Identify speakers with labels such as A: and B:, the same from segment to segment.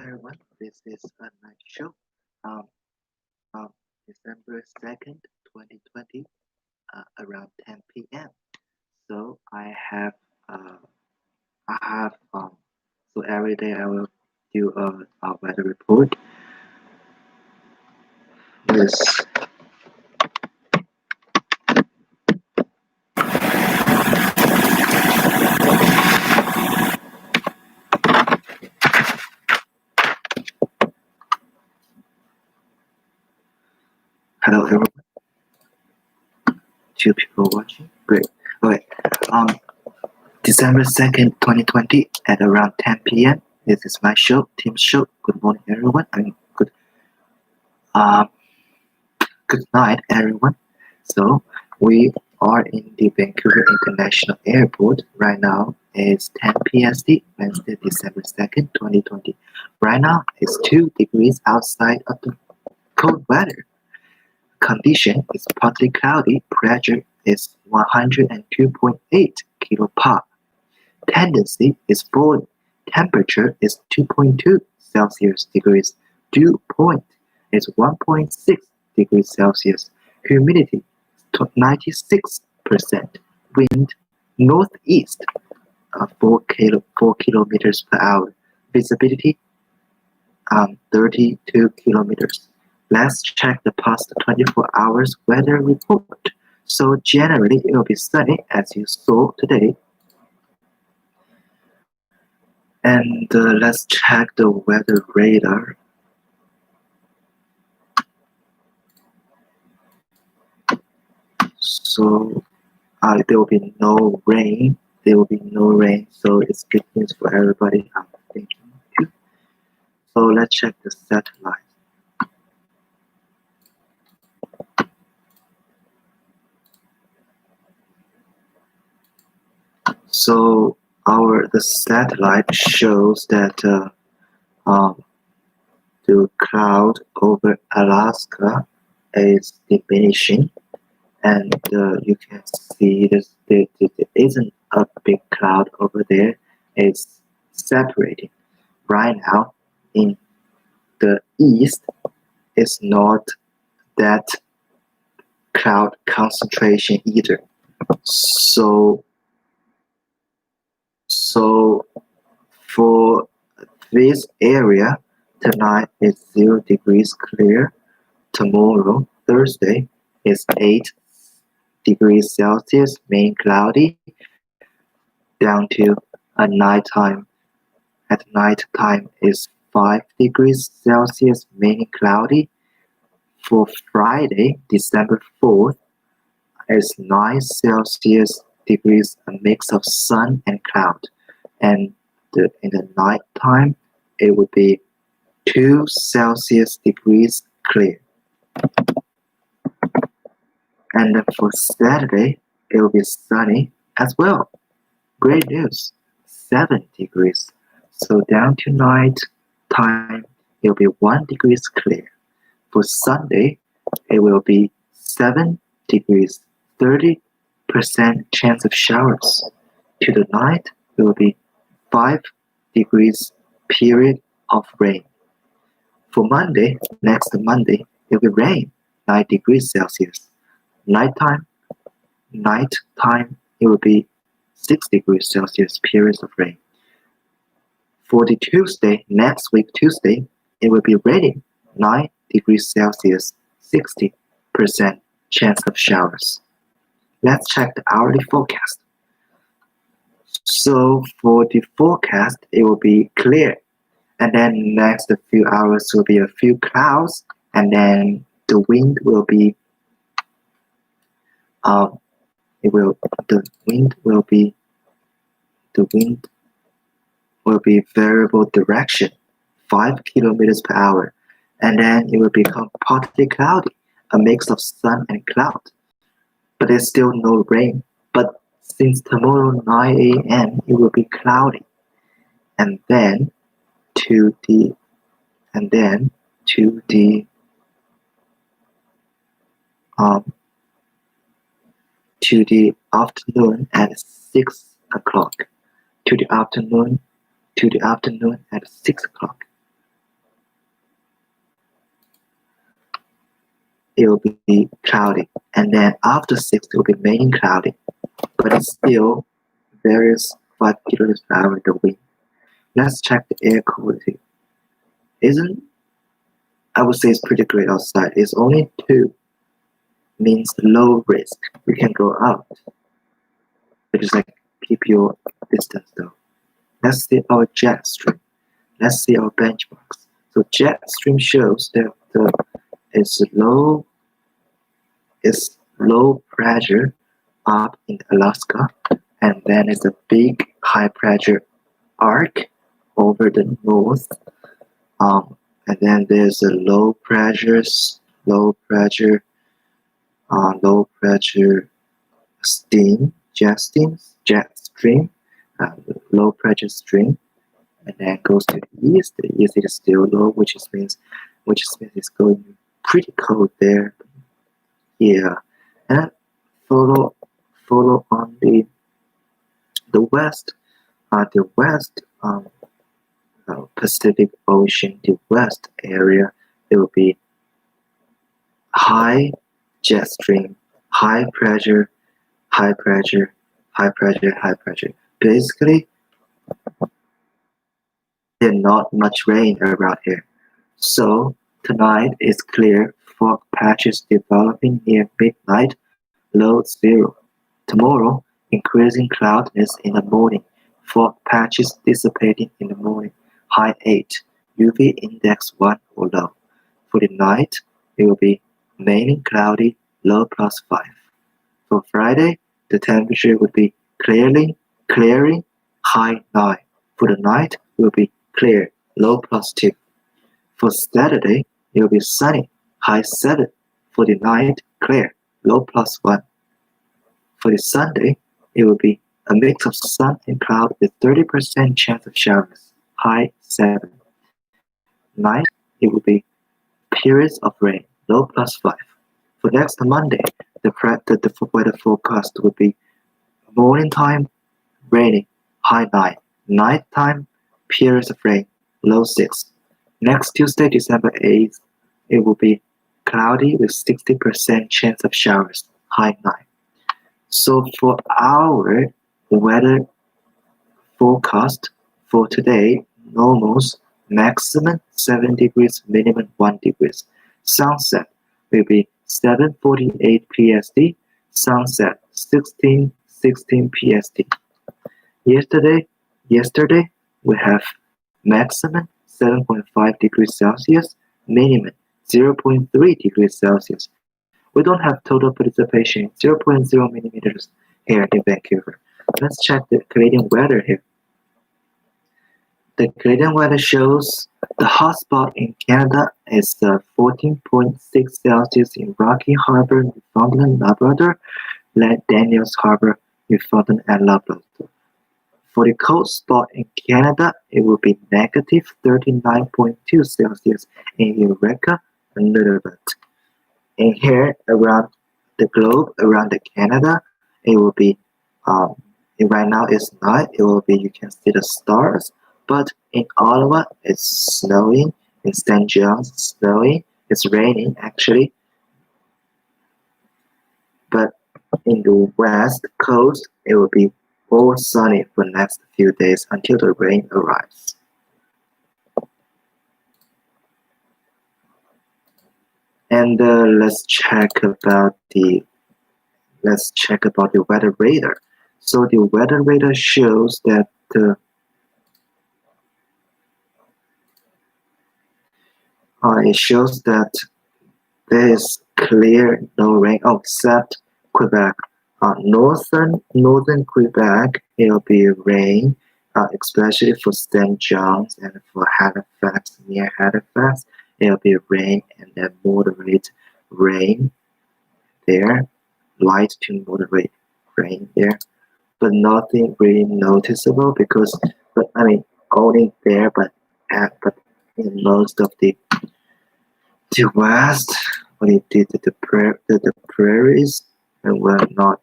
A: everyone, this is a night show. Um, December 2nd, 2020, around 10 p.m. So uh, I have, so every day I will do a weather report. This, hello everyone, two people watching, great. Okay, um, December 2nd, 2020, at around 10 p.m. This is my show, team show. Good morning, everyone, and um, good night, everyone. So we are in the Vancouver International Airport right now. It's 10 PST, Wednesday, December 2nd, 2020. Right now it's 2 degrees outside of the cold weather. Condition is partly cloudy. Pressure is 102.8 kilopascal. Tendency is falling. Temperature is 2.2 Celsius degrees. Dew point is 1.6 degrees Celsius. Humidity 96%. Wind northeast 4 kilometers per hour. Visibility 32 kilometers. Let's check the past 24 hours weather report. So generally it will be sunny as you saw today. And let's check the weather radar. So there will be no rain. So it's good news for everybody. I'm thinking too. So let's check the satellite. So the satellite shows that the cloud over Alaska is diminishing, and you can see there isn't a big cloud over there. It's separating. Right now, in the east, it's not that cloud concentration either. So for this area, tonight is 0 degrees clear. Tomorrow, Thursday, is 8 degrees Celsius, mainly cloudy, down to a nighttime. At night time is 5 degrees Celsius, mainly cloudy. For Friday, December 4th, is 9 Celsius degrees, a mix of sun and cloud. And in the night time, it would be 2 Celsius degrees clear. And then for Saturday, it will be sunny as well. Great news, 7 degrees. So down to night time, it will be 1 degrees clear. For Sunday, it will be 7 degrees, 30% chance of showers. To the night, it will be 5 degrees period of rain. For Monday, next Monday, it will be rain, 9 degrees Celsius. Nighttime, it will be 6 degrees Celsius periods of rain. For the Tuesday, next week Tuesday, it will be raining, 9 degrees Celsius, 60% chance of showers. Let's check the hourly forecast. So for the forecast, it will be clear, and then next few hours will be a few clouds, and then the wind will be variable direction, 5 kilometers per hour, and then it will become partly cloudy, a mix of sun and cloud. But there's still no rain. But since tomorrow 9 a.m. it will be cloudy, and then to the afternoon at 6 o'clock. To the afternoon at 6 o'clock. it will be cloudy, and then after 6 it will be mainly cloudy, but it's still various 5 kilometers per hour the wind. Let's check the air quality. Isn't I would say it's pretty great outside. It's only 2, means low risk. We can go out, but just like keep your distance though. Let's see our jet stream. Let's see our benchmarks. So jet stream shows that it's low pressure up in Alaska, and then it's a big high pressure arc over the north. And then there's a low pressure jet stream, low pressure stream, and then goes to the east. The east is still low, which means it's going pretty cold there. Yeah, and follow on the west. The west Pacific Ocean, the west area, it will be high jet stream, high pressure, high pressure, high pressure, high pressure. Basically, there's not much rain around here. So tonight is clear, fog patches developing near midnight, low 0. Tomorrow, increasing cloudiness in the morning, fog patches dissipating in the morning, high 8, UV index 1 or low. For the night, it will be mainly cloudy, low +5. For Friday, the temperature would be clearing, high 9. For the night, it will be clear, low +2. For Saturday, it will be sunny, high 7. For the night, clear, low +1. For the Sunday, it will be a mix of sun and cloud with 30% chance of showers, high 7. Night, it will be periods of rain, low +5. For next Monday, the weather forecast will be morning time, raining, high 9. Night time, periods of rain, low 6. Next Tuesday, December 8th, it will be cloudy with 60% chance of showers, high 9. So for our weather forecast for today, normals maximum 7 degrees, minimum 1 degrees. Sunset will be 7:48 PST, sunset 16:16 PST. Yesterday we have maximum 7.5 degrees Celsius, minimum 0.3 degrees Celsius. We don't have total precipitation, 0.0 millimeters here in Vancouver. Let's check the Canadian weather here. The Canadian weather shows the hotspot in Canada is 14.6 Celsius in Rocky Harbour, Newfoundland, Labrador, Daniels Harbour, Newfoundland and Labrador. For the cold spot in Canada, it will be negative 39.2 Celsius in Eureka and Nunavut. And here around the globe, around the Canada, it will be right now it's night. It will be you can see the stars, but in Ottawa it's snowing. In St. John's it's snowing. It's raining actually. But in the west coast, it will be all sunny for the next few days until the rain arrives. And let's check about the weather radar. So the weather radar shows that there is clear no rain except Quebec. Northern Quebec, it'll be rain, especially for St. John's and for Halifax, near Halifax, it'll be rain and then moderate rain there, light to moderate rain there, but nothing really noticeable only there, but in most of the west, when it did the prairies, and were not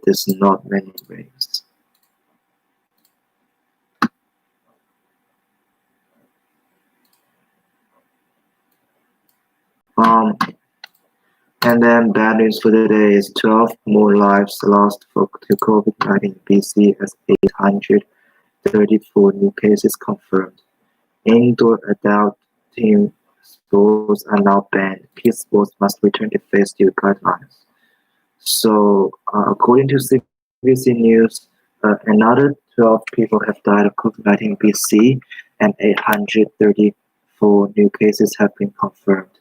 A: there's not many rains. Um, and then bad news for the day is 12 more lives lost to COVID-19 in BC as 834 new cases confirmed. Indoor adult team sports are now banned. Kids sports must return to phase 2 guidelines. So, according to CBC News, another 12 people have died of COVID-19 in BC, and 834 new cases have been confirmed.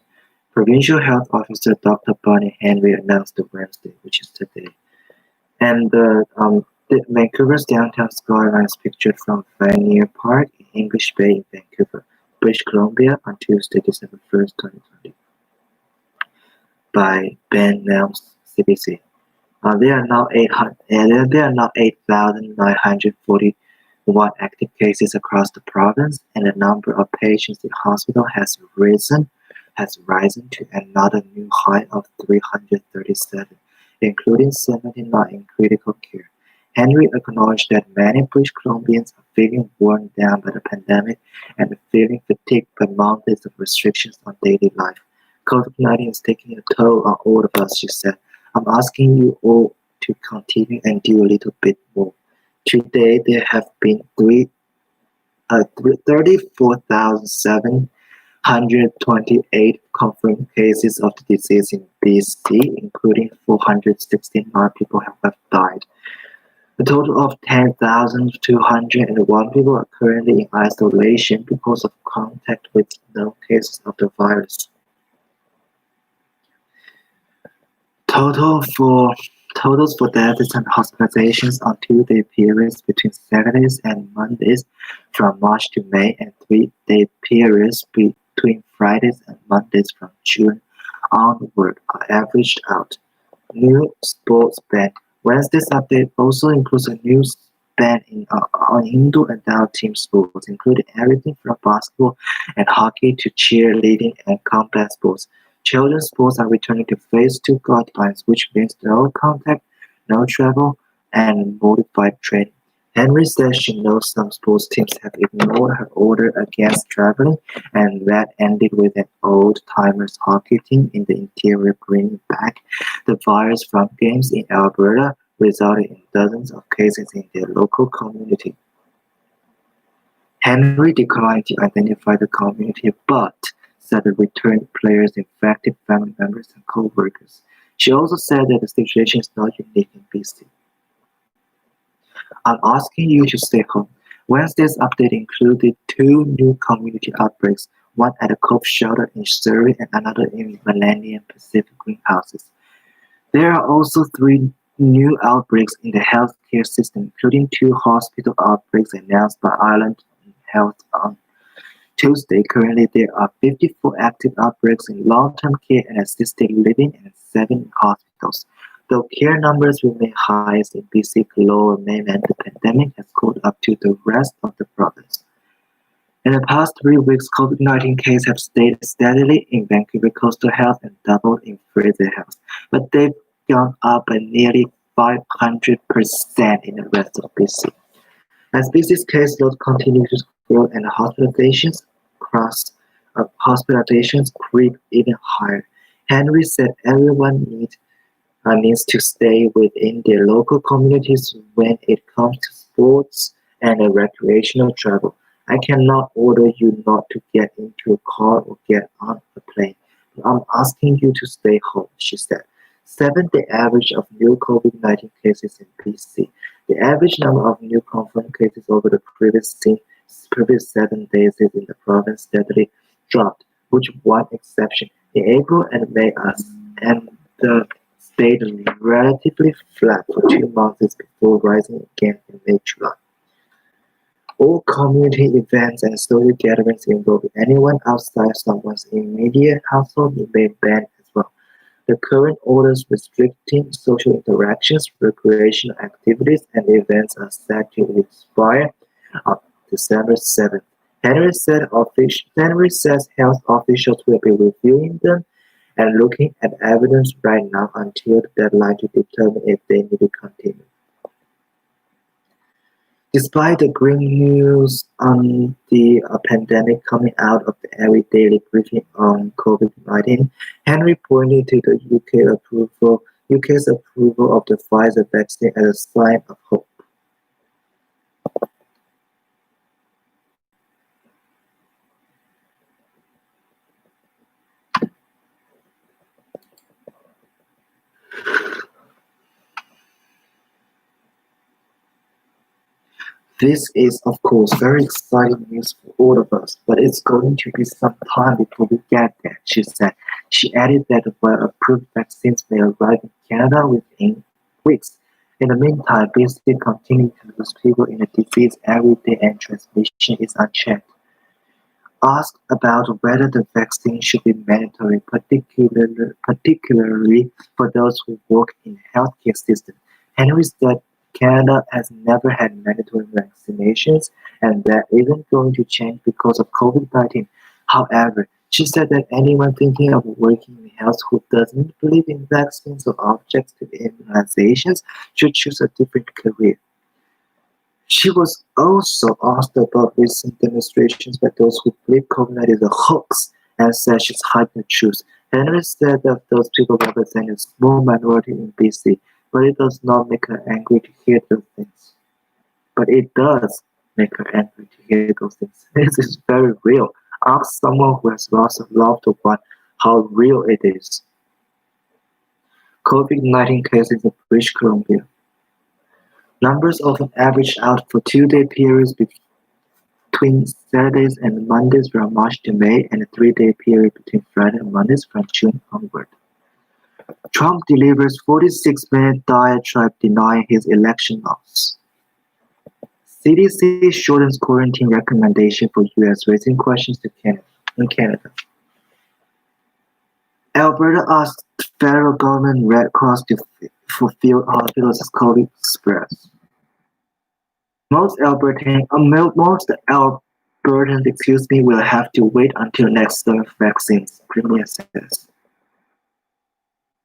A: Provincial Health Officer Dr. Bonnie Henry announced on Wednesday, which is today. And the Vancouver's downtown skyline is pictured from Vanier Park in English Bay in Vancouver, British Columbia on Tuesday, December 1st, 2020, by Ben Nelms, CBC. There are now 8,941 active cases across the province, and the number of patients in hospital has risen to another new high of 337, including 79 in critical care. Henry acknowledged that many British Columbians are feeling worn down by the pandemic and feeling fatigued by mountains of restrictions on daily life. COVID-19 is taking a toll on all of us, she said. I'm asking you all to continue and do a little bit more. Today, there have been 34,728 confirmed cases of the disease in BC, including 469 people have died. A total of 10,201 people are currently in isolation because of contact with known cases of the virus. Totals for deaths and hospitalizations on 2-day periods between Saturdays and Mondays from March to May, and 3-day periods between Fridays and Mondays from June onward are averaged out. New sports ban. Wednesday's update also includes a new ban on indoor adult team sports, including everything from basketball and hockey to cheerleading and combat sports. Children's sports are returning to phase 2 guidelines, which means no contact, no travel, and modified training. Henry says she knows some sports teams have ignored her order against traveling, and that ended with an old-timers hockey team in the interior bringing back the virus from games in Alberta, resulting in dozens of cases in their local community. Henry declined to identify the community, but said the returned players infected family members and co-workers. She also said that the situation is not unique in BC. I'm asking you to stay home. Wednesday's update included 2 new community outbreaks, one at a cold shelter in Surrey and another in Millennium Pacific greenhouses. There are also 3 new outbreaks in the healthcare system, including 2 hospital outbreaks announced by Island Health on Tuesday. Currently, there are 54 active outbreaks in long-term care and assisted living and 7 in hospitals. Though care numbers remain highest in BC Lower Mainland, the pandemic has caught up to the rest of the province. In the past 3 weeks, COVID-19 cases have stayed steadily in Vancouver Coastal Health and doubled in Fraser Health, but they've gone up by nearly 500% in the rest of BC. As BC's caseload continues to grow and hospitalizations creep even higher, Henry said everyone needs to stay within their local communities when it comes to sports and recreational travel. I cannot order you not to get into a car or get on a plane. I'm asking you to stay home, she said. 7-day average of new COVID-19 cases in BC. The average number of new confirmed cases over the previous 7 days in the province steadily dropped, with one exception. In April and May, stayed relatively flat for 2 months before rising again in May-July. All community events and social gatherings involving anyone outside someone's immediate household remain banned as well. The current orders restricting social interactions, recreational activities, and events are set to expire on December 7th. Henry says health officials will be reviewing them and looking at evidence right now until the deadline to determine if they need to continue. Despite the grim news on the pandemic coming out of the every daily briefing on COVID-19, Henry pointed to the UK's approval of the Pfizer vaccine as a sign of hope. This is, of course, very exciting news for all of us, but it's going to be some time before we get there, she said. She added that approved vaccines may arrive in Canada within weeks. In the meantime, BC continues to lose people in the disease every day and transmission is unchecked. Asked about whether the vaccine should be mandatory, particularly for those who work in the healthcare system, Henry said Canada has never had mandatory vaccinations and that isn't going to change because of COVID-19. However, she said that anyone thinking of working in health who doesn't believe in vaccines or objects to immunizations should choose a different career. She was also asked about recent demonstrations by those who believe COVID-19 is a hoax and said she's hiding the truth. Henry said that those people represent a small minority in BC, but it does not make her angry to hear those things. But it does make her angry to hear those things. This is very real. Ask someone who has lost a loved one how real it is. COVID-19 cases in British Columbia. Numbers often average out for 2-day periods between Saturdays and Mondays from March to May and a 3-day period between Friday and Mondays from June onward. Trump delivers 46-minute diatribe denying his election loss. CDC shortens quarantine recommendation for US, raising questions in Canada. Alberta asked federal government Red Cross to fulfill hospitals' COVID spreads. Most Albertans, will have to wait until next summer vaccines, Premier says.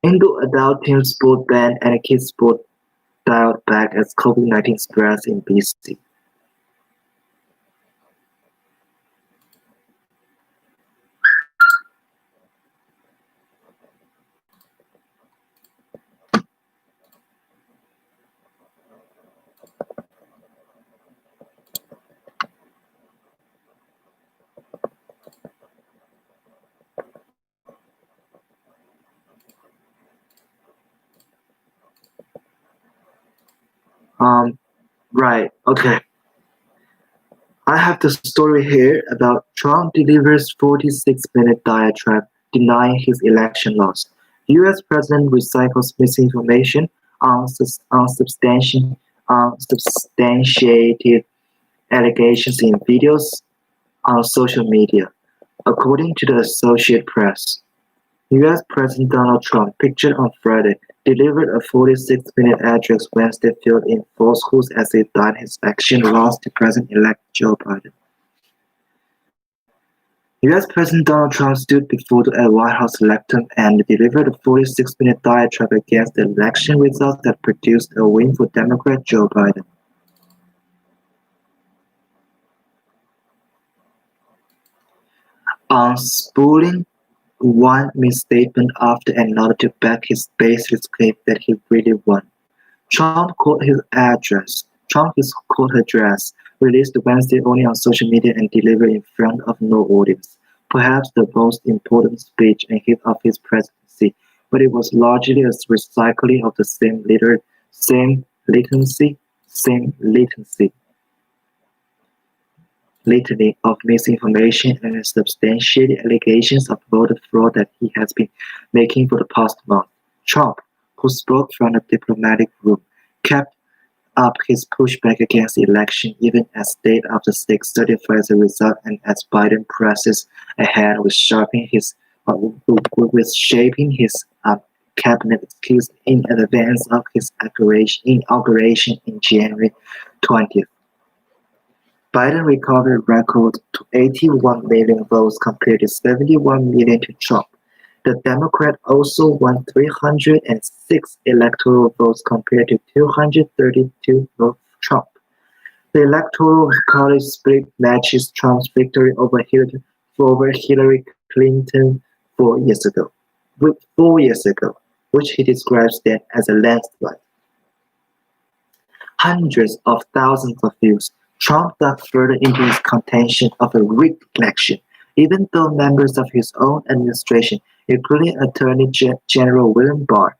A: Indoor adult team sport ban and kids sport dialed back as COVID-19 spreads in BC. Right, okay. I have the story here about Trump delivers 46-minute diatribe denying his election loss. US President recycles misinformation, unsubstantiated allegations in videos on social media, according to the Associated Press. US President Donald Trump, pictured on Friday, delivered a 46-minute address Wednesday filled in falsehoods as he denied his election loss to President-elect Joe Biden. US President Donald Trump stood before the White House lectern and delivered a 46-minute diatribe against the election results that produced a win for Democrat Joe Biden. Unspooling one misstatement after another to back his baseless claim that he really won. Trump's court address, released Wednesday only on social media and delivered in front of no audience, perhaps the most important speech of his presidency, but it was largely a recycling of the same litany of misinformation and substantiated allegations of voter fraud that he has been making for the past month. Trump, who spoke from the diplomatic room, kept up his pushback against the election even as state after state certifies the result and as Biden presses ahead with shaping his cabinet in advance of his inauguration in January 20th. Biden recovered record 81 million votes compared to 71 million to Trump. The Democrat also won 306 electoral votes compared to 232 for Trump. The Electoral College split matches Trump's victory over Hillary Clinton 4 years ago, which he describes then as a landslide. Hundreds of thousands of views. Trump dug further into his contention of a rigged election, even though members of his own administration, including Attorney General William Barr,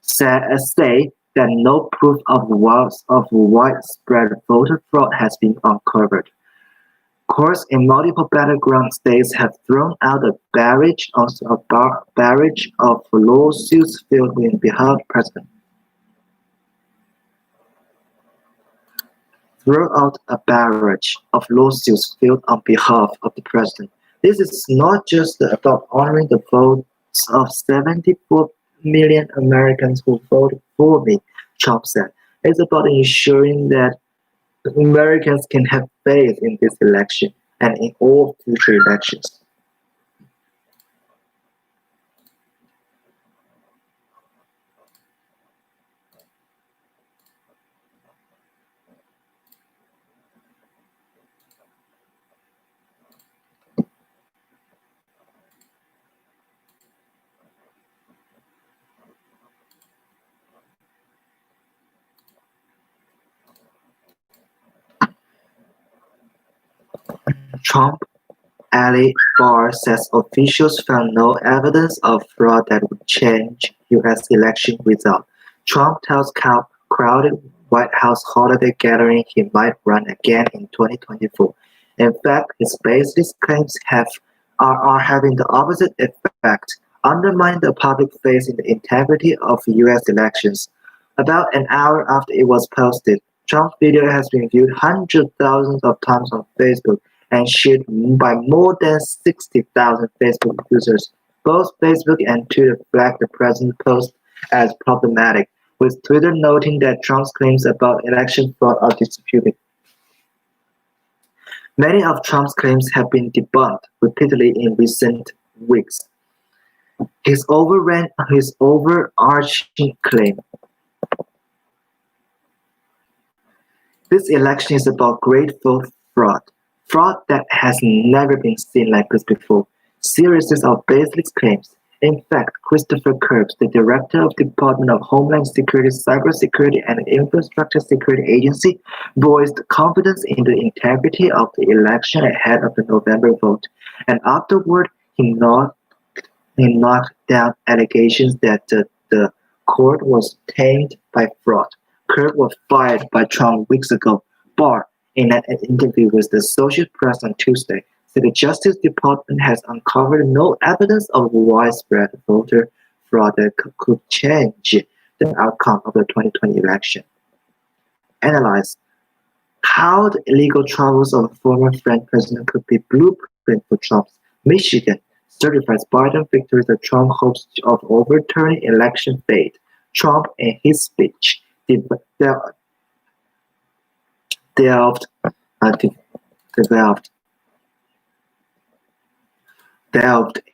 A: say that no proof of widespread voter fraud has been uncovered. Courts in multiple battleground states have thrown out a barrage of lawsuits filed on behalf of the president. Throughout a barrage of lawsuits filed on behalf of the president. This is not just about honoring the votes of 74 million Americans who voted for me, Trump said. It's about ensuring that Americans can have faith in this election and in all future elections. Trump ally Barr says officials found no evidence of fraud that would change U.S. election results. Trump tells crowded White House holiday gathering he might run again in 2024. In fact, his baseless claims are having the opposite effect, undermine the public faith in the integrity of U.S. elections. About an hour after it was posted, Trump's video has been viewed hundreds of thousands of times on Facebook and shared by more than 60,000 Facebook users. Both Facebook and Twitter flagged the president's post as problematic, with Twitter noting that Trump's claims about election fraud are disputed. Many of Trump's claims have been debunked repeatedly in recent weeks. His overarching claim: this election is about great vote fraud that has never been seen like this before. Series of baseless claims. In fact, Christopher Curbs, the director of the Department of Homeland Security, Cybersecurity and Infrastructure Security Agency, voiced confidence in the integrity of the election ahead of the November vote, and afterward he knocked down allegations that the court was tainted by fraud. Curb was fired by Trump weeks ago. Barr, in an interview with the Associated Press on Tuesday, said the Justice Department has uncovered no evidence of widespread voter fraud that could change the outcome of the 2020 election. Analyze how the illegal travels of a former French president could be blueprint for Trump's Michigan certifies Biden victory that Trump hopes of overturning election fate. Trump, in his speech, delved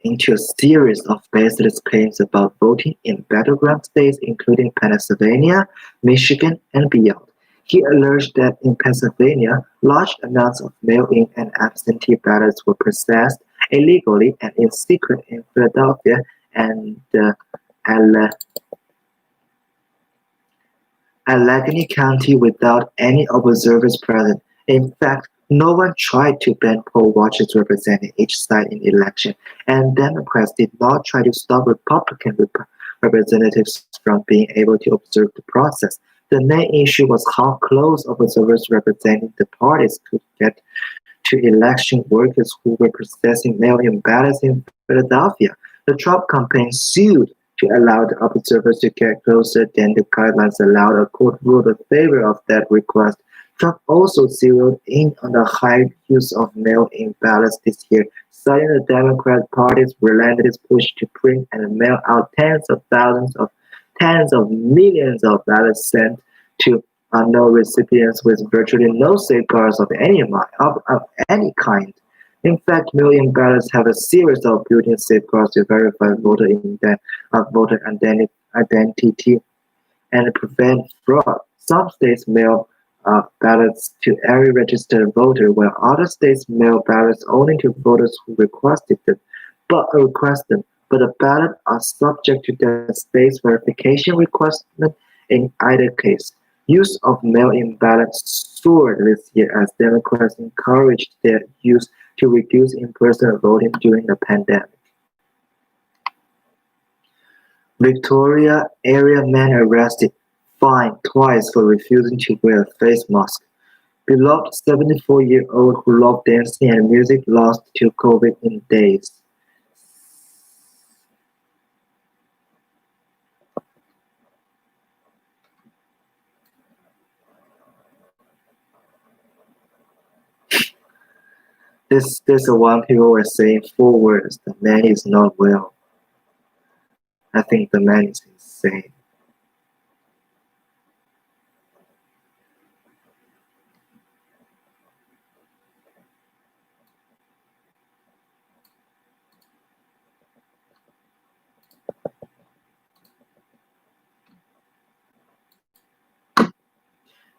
A: into a series of baseless claims about voting in battleground states including Pennsylvania, Michigan, and beyond. He alleged that in Pennsylvania, large amounts of mail-in and absentee ballots were processed illegally and in secret in Philadelphia and Allegheny County without any observers present. In fact, no one tried to ban poll watchers representing each side in the election, and Democrats did not try to stop Republican representatives from being able to observe the process. The main issue was how close observers representing the parties could get to election workers who were processing mail-in ballots in Philadelphia. The Trump campaign sued to allow the observers to get closer than the guidelines allowed. A court ruled in favor of that request. Trump also zeroed in on the high use of mail-in ballots this year, citing the Democrat Party's relentless push to print and mail out tens of millions of ballots sent to unknown recipients with virtually no safeguards of any kind. In fact, mail-in ballots have a series of built-in safeguards to verify voter identity and prevent fraud. Some states mail ballots to every registered voter, while other states mail ballots only to voters who request them. But the ballots are subject to the state's verification requirement in either case. Use of mail-in ballots soared this year as Democrats encouraged their use to reduce in-person voting during the pandemic. Victoria area man arrested, fined twice for refusing to wear a face mask. Beloved 74-year-old who loved dancing and music lost to COVID in days. This is one people were saying 4 words. The man is not well. I think the man is insane.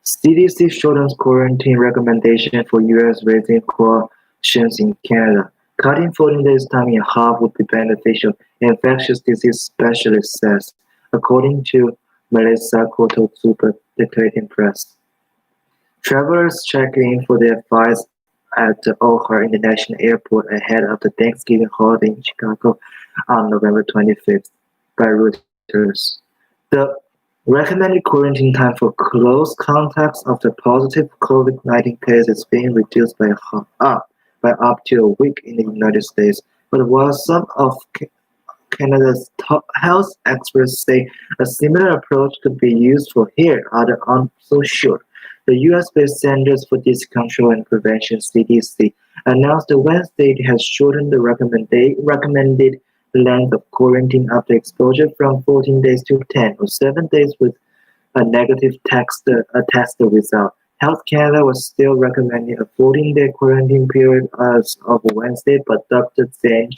A: CDC shortens quarantine recommendation for US raising cautions in Canada. Cutting 14 days time in half would be beneficial, infectious disease specialist says, according to Melissa Koto-Zuber, declared press. Travelers check in for their flights at the O'Hare International Airport ahead of the Thanksgiving holiday in Chicago on November 25th by Reuters. The recommended quarantine time for close contacts of the positive COVID-19 case is being reduced by up to a week in the United States. But while some of Canada's top health experts say a similar approach could be used for here, others aren't so sure. The US-based Centers for Disease Control and Prevention (CDC) announced Wednesday it has shortened the recommended length of quarantine after exposure from 14 days to 10 or 7 days with a negative test result. Health Canada was still recommending a 14-day quarantine period as of Wednesday, but Dr. Zane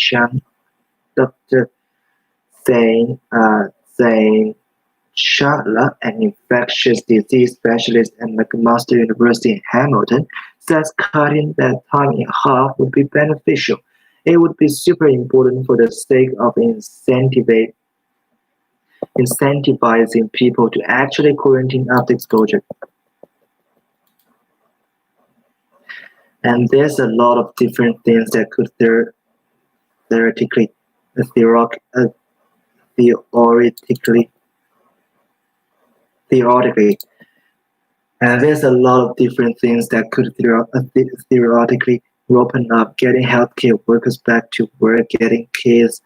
A: Shatler, an infectious disease specialist at McMaster University in Hamilton, says cutting that time in half would be beneficial. It would be super important for the sake of incentivizing people to actually quarantine after exposure. And there's a lot of different things that could theoretically, theoretically, and there's a lot of different things that could theoretically open up, getting healthcare workers back to work, getting kids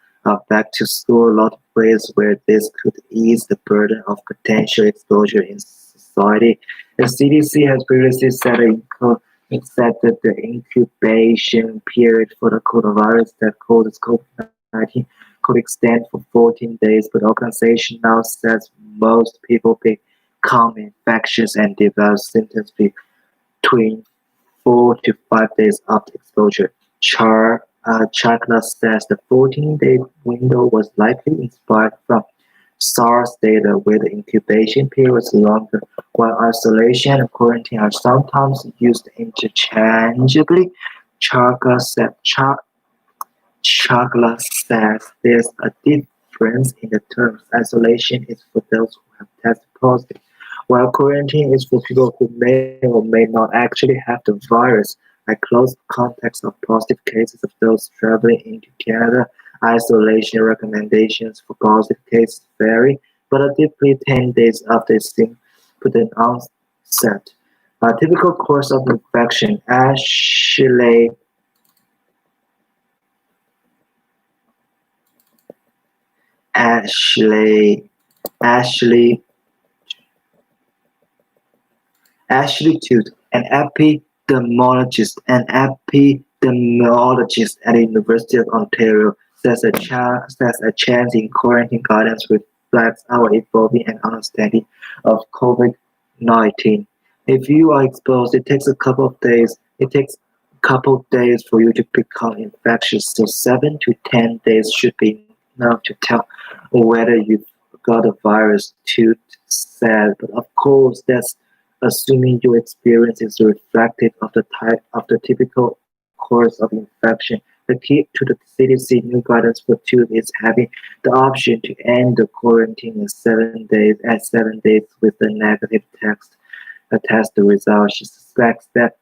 A: back to school, a lot of ways where this could ease the burden of potential exposure in society. The CDC has previously said that the incubation period for the coronavirus that causes COVID-19 could extend for 14 days, but the organization now says most people become infectious and develop symptoms between 4 to 5 days after exposure. Chakla says the 14-day window was likely inspired from SARS data where the incubation period was longer, while isolation and quarantine are sometimes used interchangeably. Chakla says there's a difference in the terms. Isolation is for those who have tested positive, while quarantine is for people who may or may not actually have the virus. Like close contacts of positive cases of those traveling into Canada, isolation recommendations for positive cases vary, but are typically 10 days after symptom onset. A typical course of infection. Ashley Toot, an epidemiologist at the University of Ontario, says a change in quarantine guidance reflects our evolving and understanding of COVID-19. If you are exposed, it takes a couple of days. It takes a couple of days for you to become infectious, so 7 to 10 days should be enough to tell whether you've got a virus. Toot said, but of course, that's assuming your experience is reflective of the type of the typical course of infection. The key to the CDC new guidance for two is having the option to end the quarantine in 7 days at 7 days with a negative test result. She suspects that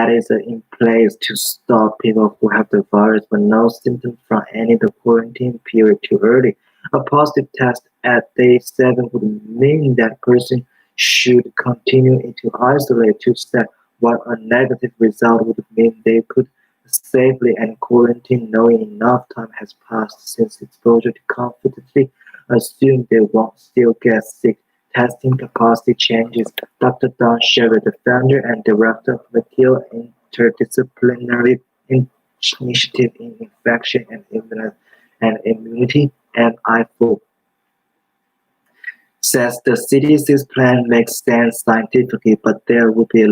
A: is in place to stop people who have the virus but no symptoms from ending the quarantine period too early. A positive test at day 7 would mean that person should continue to isolate to step, while a negative result would mean they could safely and quarantine knowing enough time has passed since exposure to confidently assume they won't still get sick. Testing capacity changes. Dr. Don Sherry, the founder and director of the Hill Interdisciplinary Initiative in Infection and Immunity (MIFO), says the CDC's plan makes sense scientifically, but there will be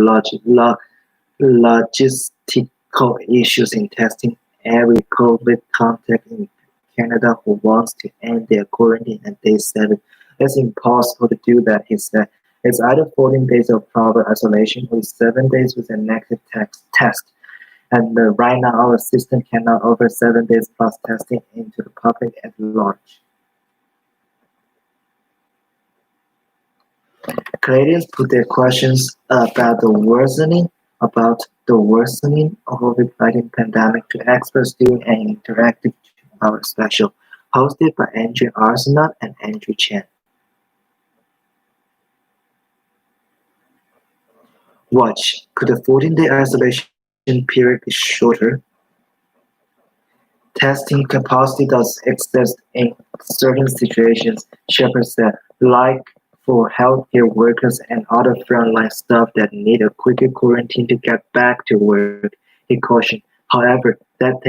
A: logistical issues in testing every COVID contact in Canada who wants to end their quarantine at day 7. It's impossible to do that, he said. It's either 14 days of proper isolation or 7 days with a negative test. And right now, our system cannot offer 7 days plus testing into the public at large. Canadians put their questions about the worsening of COVID-19 pandemic to experts during an interactive 2-hour special hosted by Andrew Arsenault and Andrew Chen. Watch, could the 14-day isolation period be shorter? Testing capacity does exist in certain situations, Shepard said, like for healthcare workers and other frontline staff that need a quicker quarantine to get back to work, he cautioned. However, that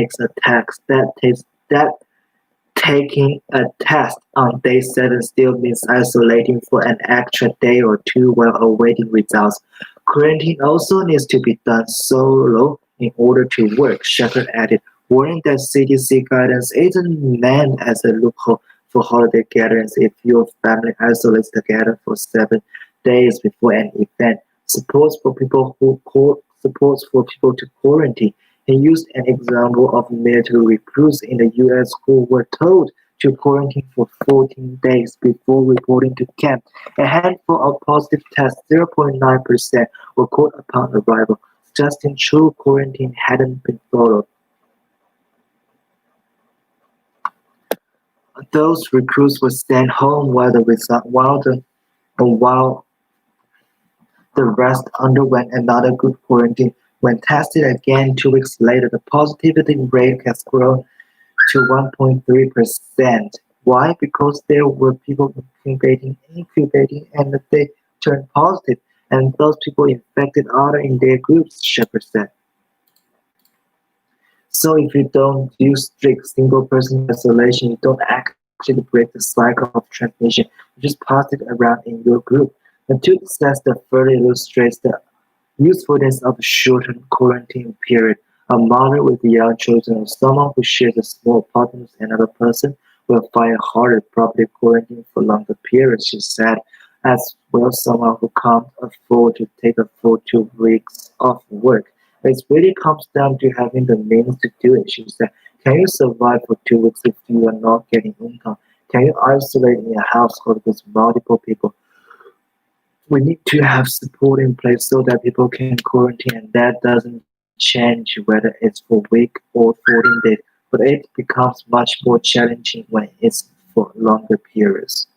A: taking a test on day 7 still means isolating for an extra day or two while awaiting results. Quarantine also needs to be done solo in order to work, Shepard added, warning that CDC guidance isn't meant as a loophole for holiday gatherings if your family isolates together for 7 days before an event. Supports for people to quarantine. He used an example of military recruits in the U.S. who were told to quarantine for 14 days before reporting to camp. A handful of positive tests, 0.9%, were caught upon arrival, suggesting true quarantine hadn't been followed. Those recruits were sent home while the rest underwent another good quarantine. When tested again 2 weeks later, the positivity rate has grown to 1.3%. Why? Because there were people incubating, and they turned positive, and those people infected others in their groups, Shepard said. So if you don't do strict single-person isolation, you don't actually break the cycle of transmission. You just pass it around in your group. The two says that further illustrates the usefulness of a shortened quarantine period. A mother with young children or someone who shares a small apartment with another person will find it harder to properly quarantine for longer periods, she said. As well, someone who can't afford to take a full 2 weeks off work. It really comes down to having the means to do it, she said. Can you survive for 2 weeks if you are not getting income? Can you isolate in a household with multiple people? We need to have support in place so that people can quarantine, and that doesn't change whether it's for a week or 14 days, but it becomes much more challenging when it's for longer periods.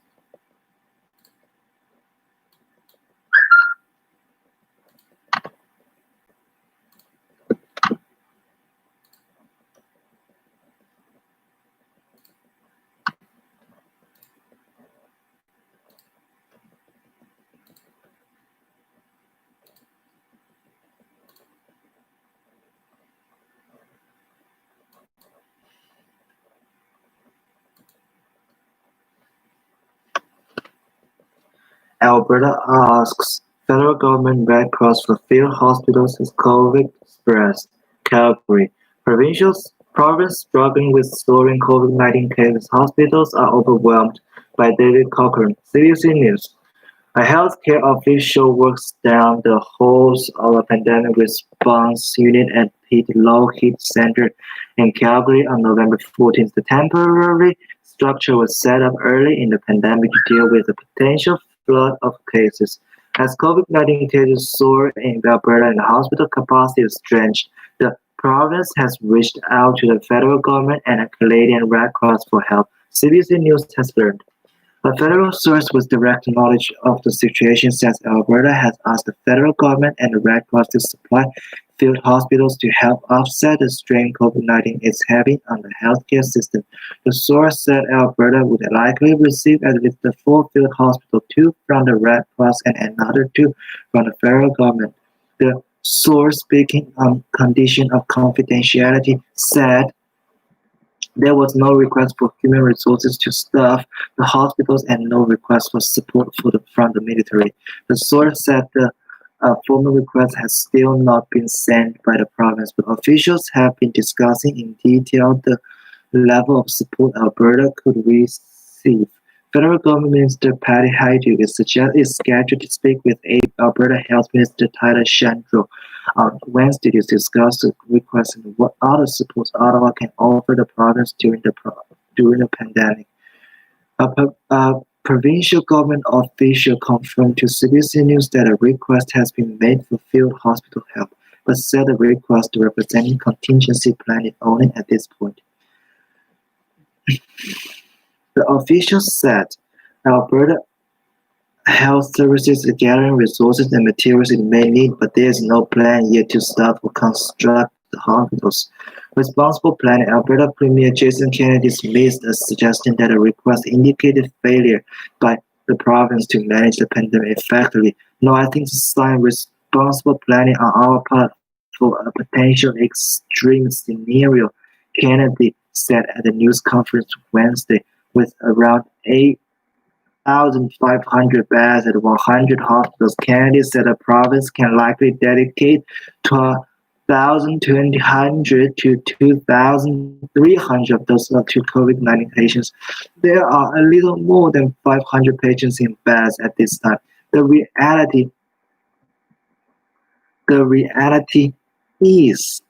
A: Alberta asks federal government Red Cross for field hospitals as COVID spreads. Calgary. Province struggling with soaring COVID-19 cases. Hospitals are overwhelmed by David Cochran, CBC News. A healthcare official works down the halls of a pandemic response unit at Pitt Lockheed Center in Calgary on November 14th. The temporary structure was set up early in the pandemic to deal with the potential flood of cases. As COVID-19 cases soar in Alberta and hospital capacity is stretched, the province has reached out to the federal government and a Canadian Red Cross for help, CBC News has learned. A federal source with direct knowledge of the situation says Alberta has asked the federal government and the Red Cross to supply field hospitals to help offset the strain COVID-19 is having on the healthcare system. The source said Alberta would likely receive at least the 4 field hospitals, 2 from the Red Cross and another 2 from the federal government. The source, speaking on condition of confidentiality, said there was no request for human resources to staff the hospitals and no request for support from the military. The source said the formal request has still not been sent by the province, but officials have been discussing in detail the level of support Alberta could receive. Federal Government Minister Patty Hajdu is scheduled to speak with Alberta Health Minister Tyler Shandro on Wednesday to discuss the request and what other supports Ottawa can offer the province during the pandemic. A provincial government official confirmed to CBC News that a request has been made for field hospital help, but said the request representing contingency planning only at this point. The official said Alberta Health Services is gathering resources and materials it may need, but there is no plan yet to start or construct the hospitals. Responsible planning, Alberta Premier Jason Kenney dismissed a suggestion that a request indicated failure by the province to manage the pandemic effectively. No, I think it's a sign responsible planning on our part for a potential extreme scenario, Kennedy said at the news conference Wednesday. With around 8,500 beds at 100 hospitals, Kennedy said the province can likely dedicate 1,200 to 2,300 of those to COVID-19 patients. There are a little more than 500 patients in beds at this time. The reality is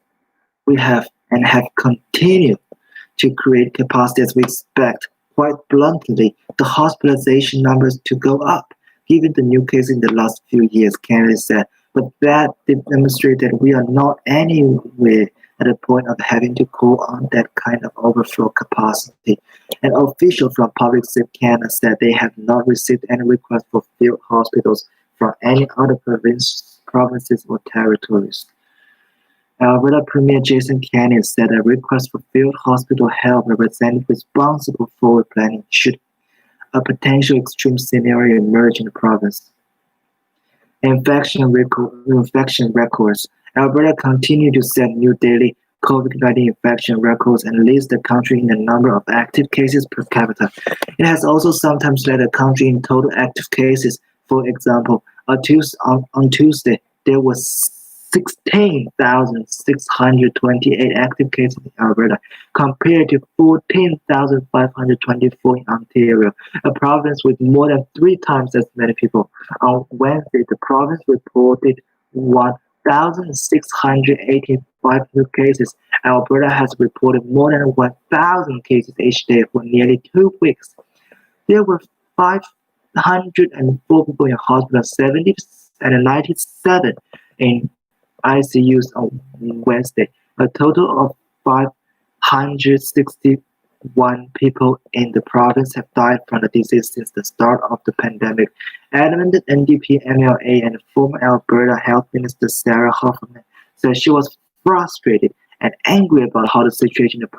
A: we have and have continued to create capacity as we expect. Quite bluntly, the hospitalization numbers to go up, given the new cases in the last few years, Kennedy said. But that demonstrates that we are not anywhere at the point of having to call on that kind of overflow capacity. An official from Public Safety Canada said they have not received any requests for field hospitals from any other provinces or territories. Alberta Premier Jason Kenney said a request for field hospital help represents responsible forward planning should a potential extreme scenario emerge in the province. Infection records. Alberta continued to set new daily COVID-19 infection records and leads the country in the number of active cases per capita. It has also sometimes led the country in total active cases. For example, on Tuesday, there was 16,628 active cases in Alberta, compared to 14,524 in Ontario, a province with more than 3 times as many people. On Wednesday, the province reported 1,685 new cases. Alberta has reported more than 1,000 cases each day for nearly 2 weeks. There were 504 people in hospital, 70 and 97 in ICUs on Wednesday. A total of 561 people in the province have died from the disease since the start of the pandemic. Adamant NDP MLA and former Alberta Health Minister Sarah Hoffman said she was frustrated and angry about how the situation in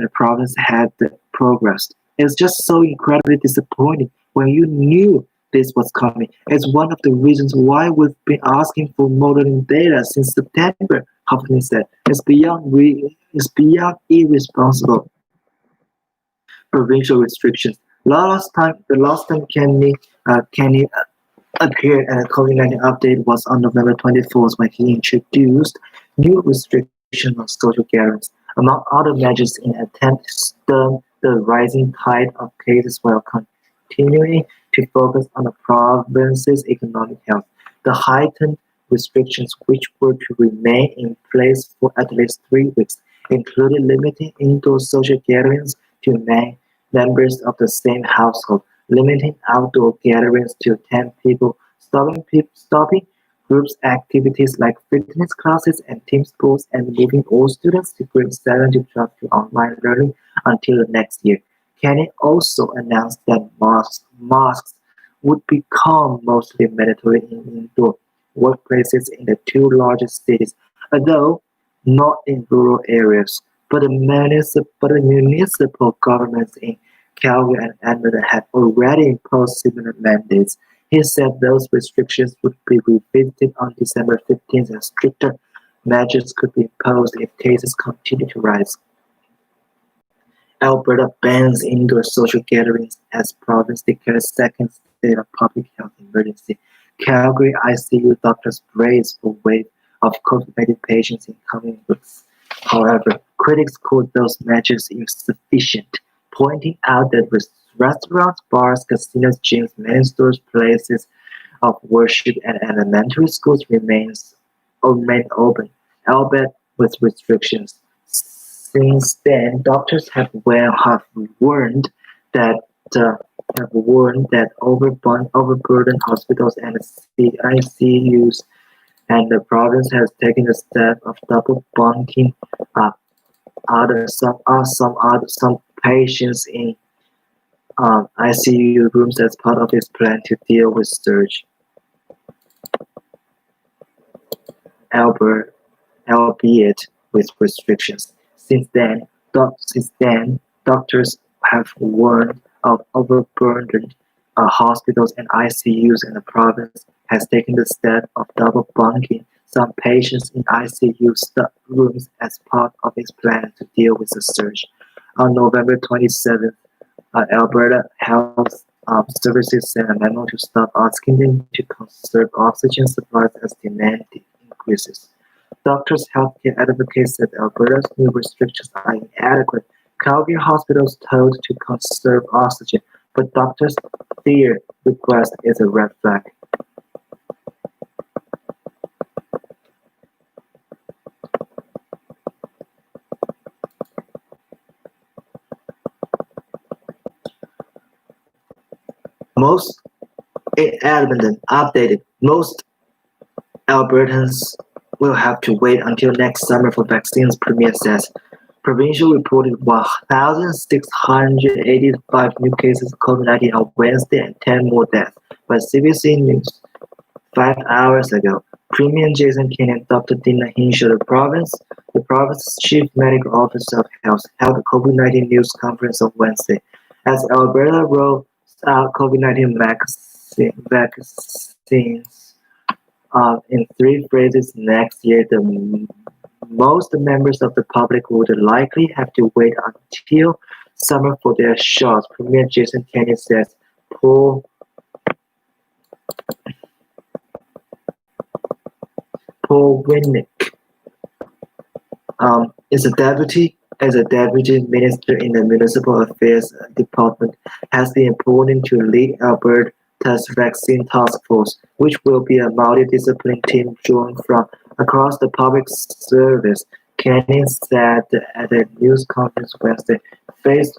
A: the province had progressed. It's just so incredibly disappointing when you knew this was coming. It's one of the reasons why we've been asking for modeling data since September, Hoffman said. It's beyond irresponsible. Provincial restrictions. The last time Kenney appeared at a COVID-19 update was on November 24th when he introduced new restrictions on social gatherings, among other measures in an attempt to stem the rising tide of cases while continuing to focus on the province's economic health. The heightened restrictions, which were to remain in place for at least 3 weeks, included limiting indoor social gatherings to members of the same household, limiting outdoor gatherings to 10 people, stopping groups activities like fitness classes and team sports, and moving all students to grade 7 to 12 to online learning until the next year. Kenny also announced that masks would become mostly mandatory in indoor workplaces in the two largest cities, although not in rural areas. But the municipal governments in Calgary and Edmonton had already imposed similar mandates. He said those restrictions would be revisited on December 15th and stricter measures could be imposed if cases continue to rise. Alberta bans indoor social gatherings as province declares second state of public health emergency. Calgary ICU doctors brace for wave of COVID-19 patients in coming weeks. However, critics called those measures insufficient, pointing out that restaurants, bars, casinos, gyms, many stores, places of worship, and elementary schools remain open, albeit with restrictions. Since then, doctors warned that uh, overburdened hospitals and ICUs, and the province has taken the step of double bunking uh, some patients in ICU rooms as part of its plan to deal with surge. Albert, albeit with restrictions. Since then, doctors have warned of overburdened hospitals and ICUs, and the province has taken the step of double bunking some patients in ICU rooms as part of its plan to deal with the surge. On November 27th, Alberta Health Services sent a memo to stop asking them to conserve oxygen supplies as demand increases. Doctors, healthcare advocates said Alberta's new restrictions are inadequate. Calgary hospitals told to conserve oxygen, but doctors fear request is a red flag. Most Edmonton updated. Most Albertans will have to wait until next summer for vaccines, Premier says. Provincial reported 1,685 new cases of COVID-19 on Wednesday and 10 more deaths, but CBC News 5 hours ago. Premier Jason Kenney and Dr. Dina Hinshaw, the province's chief medical officer of health, held a COVID-19 news conference on Wednesday. As Alberta rolls out COVID-19 vaccines in 3 phases next year, most members of the public would likely have to wait until summer for their shots. Premier Jason Kenney says Paul Winnick is a deputy minister in the Municipal Affairs Department, has been appointed to lead Alberta's vaccine task force, which will be a multidisciplinary team drawn from across the public service. Kenny said at a news conference Wednesday, Phase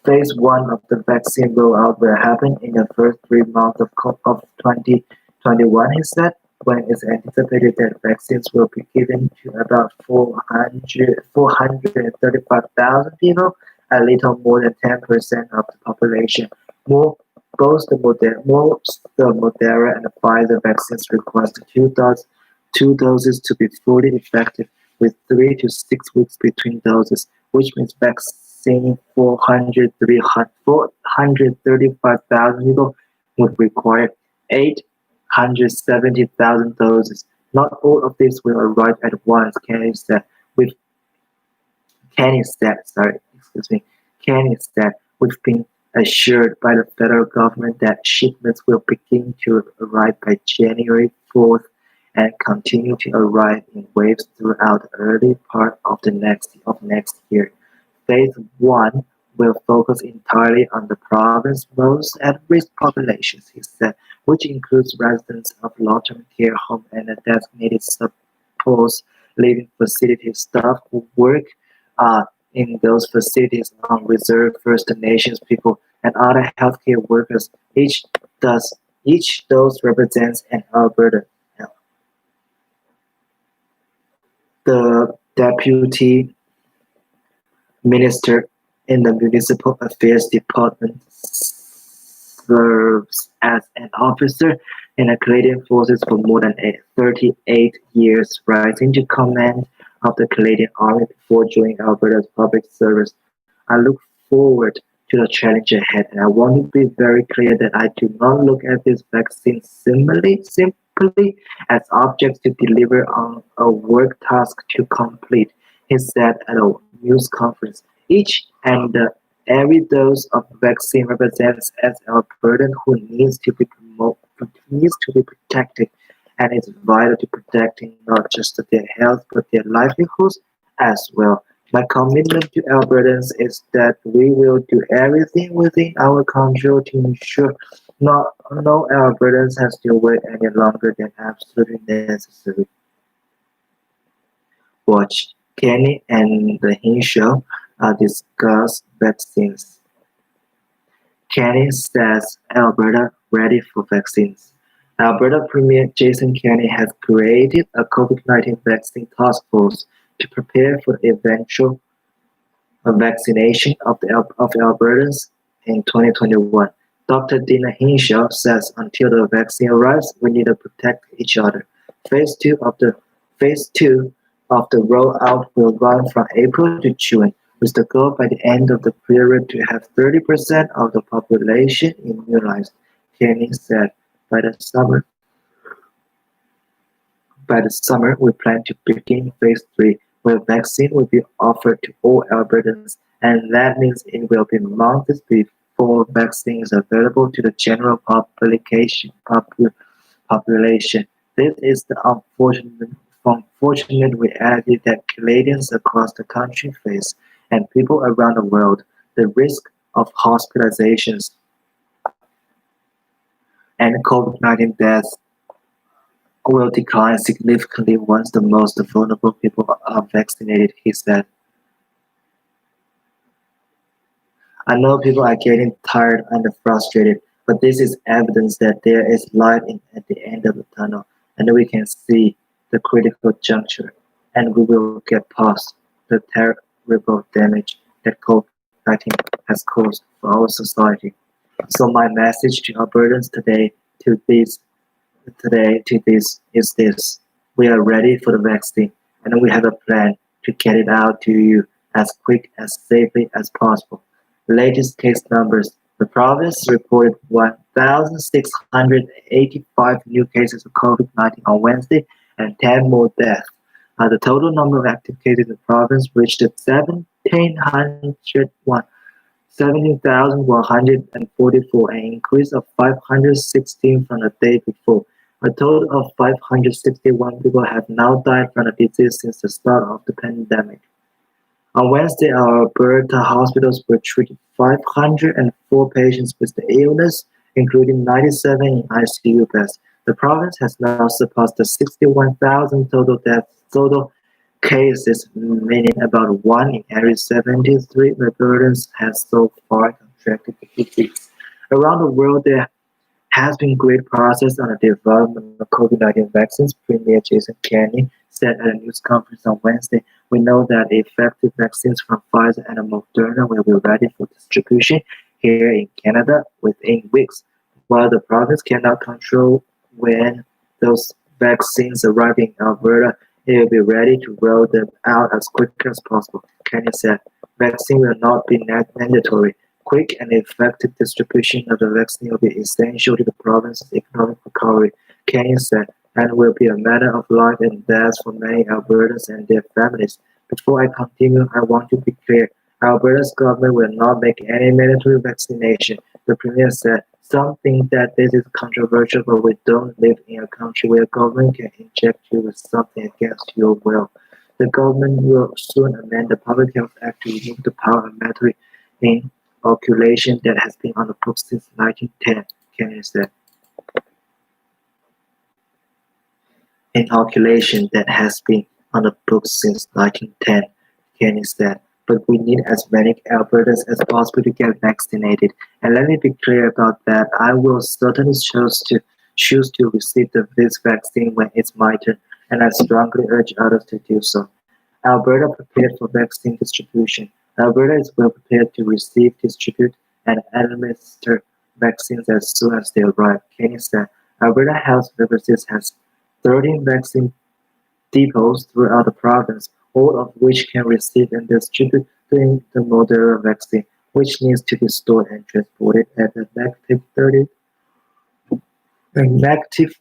A: 1 of the vaccine rollout will happen in the first 3 months of 2021, he said, when it's anticipated that vaccines will be given to about 435,000 people, a little more than 10% of the population. Both the Moderna and the Pfizer vaccines require two doses to be fully effective, with 3 to 6 weeks between doses, which means vaccinating 435,000 people would require 870,000 doses. Not all of this will arrive at once, Kenny said. We've been assured by the federal government that shipments will begin to arrive by January 4th and continue to arrive in waves throughout the early part of next year. Phase 1 will focus entirely on the province's most at-risk populations, he said, which includes residents of long-term care homes and designated supports living facility staff who work in those facilities on reserved First Nations people and other healthcare workers. Each dose represents an Alberta. The deputy minister in the Municipal Affairs Department serves as an officer in the Canadian Forces for more than 38 years, rising to command of the Canadian Army before joining Alberta's public service. I look forward to the challenge ahead, and I want to be very clear that I do not look at this vaccine simply as objects to deliver on a work task to complete, he said at a news conference. Each and every dose of vaccine represents as a burden who needs to be protected, and it's vital to protecting not just their health but their livelihoods as well. My commitment to Albertans is that we will do everything within our control to ensure no Albertans has to wait any longer than absolutely necessary. Watch Kenny and the Hinshaw discuss vaccines. Kenny says Alberta ready for vaccines. Alberta Premier Jason Kenney has created a COVID-19 vaccine task force to prepare for the eventual vaccination of Albertans in 2021. Dr. Dina Hinshaw says until the vaccine arrives, we need to protect each other. Phase two of the rollout will run from April to June, with the goal by the end of the period to have 30% of the population immunized, Kenny said. By the summer, we plan to begin phase 3, where vaccine will be offered to all Albertans, and that means it will be months before vaccine is available to the general population. This is the unfortunate reality that Canadians across the country face, and people around the world. The risk of hospitalizations and COVID-19 deaths will decline significantly once the most vulnerable people are vaccinated, he said. I know people are getting tired and frustrated, but this is evidence that there is light at the end of the tunnel, and we can see the critical juncture, and we will get past the terrible damage that COVID-19 has caused for our society. So my message to Albertans today is this: we are ready for the vaccine, and we have a plan to get it out to you as quick as safely as possible. Latest case numbers: the province reported 1,685 new cases of COVID-19 on Wednesday and 10 more deaths. The total number of active cases in the province reached 17,144, an increase of 516 from the day before. A total of 561 people have now died from the disease since the start of the pandemic. On Wednesday, our Alberta hospitals were treating 504 patients with the illness, including 97 in ICU beds. The province has now surpassed the 61,000 total cases, meaning about 1 in every 73 Albertans has so far contracted the disease. Around the world, there has been great progress on the development of COVID-19 vaccines, Premier Jason Kenney said at a news conference on Wednesday. We know that effective vaccines from Pfizer and Moderna will be ready for distribution here in Canada within weeks. While the province cannot control when those vaccines arrive in Alberta, it will be ready to roll them out as quickly as possible, Kenney said. Vaccine will not be mandatory. Quick and effective distribution of the vaccine will be essential to the province's economic recovery, Kenney said, and will be a matter of life and death for many Albertans and their families. Before I continue, I want to be clear. Alberta's government will not make any mandatory vaccination, the Premier said. Some think that this is controversial, but we don't live in a country where government can inject you with something against your will. The government will soon amend the Public Health Act to remove the power of mandatory inoculation that has been on the books since 1910. Can you say? Inoculation that has been on the books since 1910. Kenny said, but we need as many Albertans as possible to get vaccinated. And let me be clear about that. I will certainly choose to receive this vaccine when it's my turn, and I strongly urge others to do so. Alberta prepared for vaccine distribution. Alberta is well prepared to receive, distribute, and administer vaccines as soon as they arrive. Kenny said, Alberta Health Services has 13 vaccine depots throughout the province, all of which can receive and distribute the Moderna vaccine, which needs to be stored and transported at a negative 30 and negative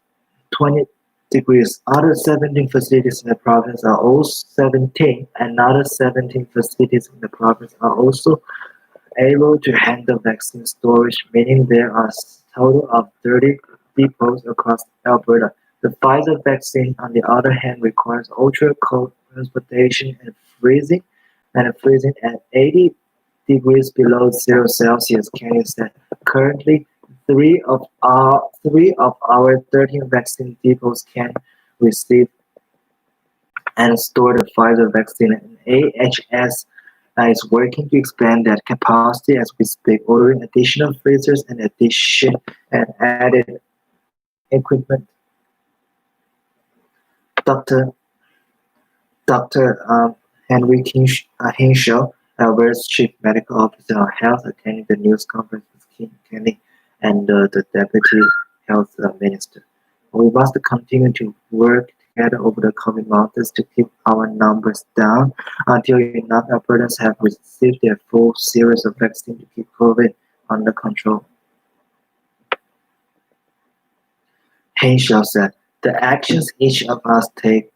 A: 20 degrees. Other 17 facilities in the province are also 17. Another 17 facilities in the province are also able to handle vaccine storage, meaning there are a total of 30 depots across Alberta. The Pfizer vaccine, on the other hand, requires ultra-cold transportation and freezing at 80 degrees below 0 Celsius. Kenny said, currently, three of our 13 vaccine depots can receive and store the Pfizer vaccine. And AHS is working to expand that capacity as we speak, ordering additional freezers and added equipment. Dr. Henry Hinshaw, Alberta's Chief Medical Officer on Health, attending the news conference with King Kenny and the Deputy Health Minister. We must continue to work together over the coming months to keep our numbers down until enough Albertans have received their full series of vaccine to keep COVID under control. Hinshaw said, the actions each of us take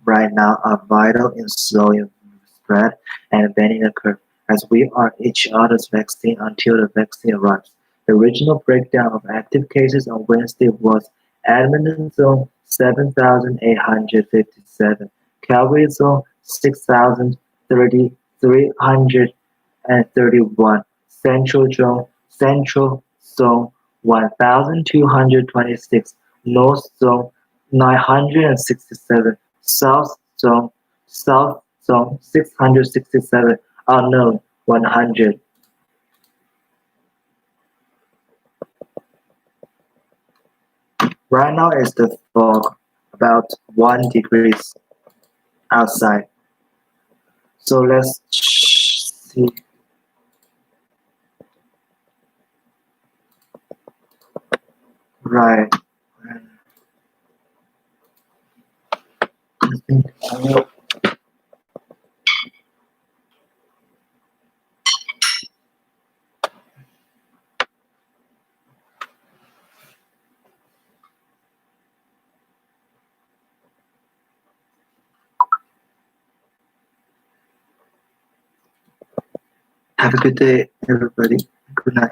A: right now are vital in slowing spread and bending the curve, as we are each other's vaccine until the vaccine arrives. The original breakdown of active cases on Wednesday was Edmonton Zone 7,857, Calgary Zone 6,331, Central Zone 1,226, North Zone 967, South Zone 667, Unknown 100. Right now is the fog, about 1 degrees outside. So let's see. Right. Have a good day, everybody. Good night.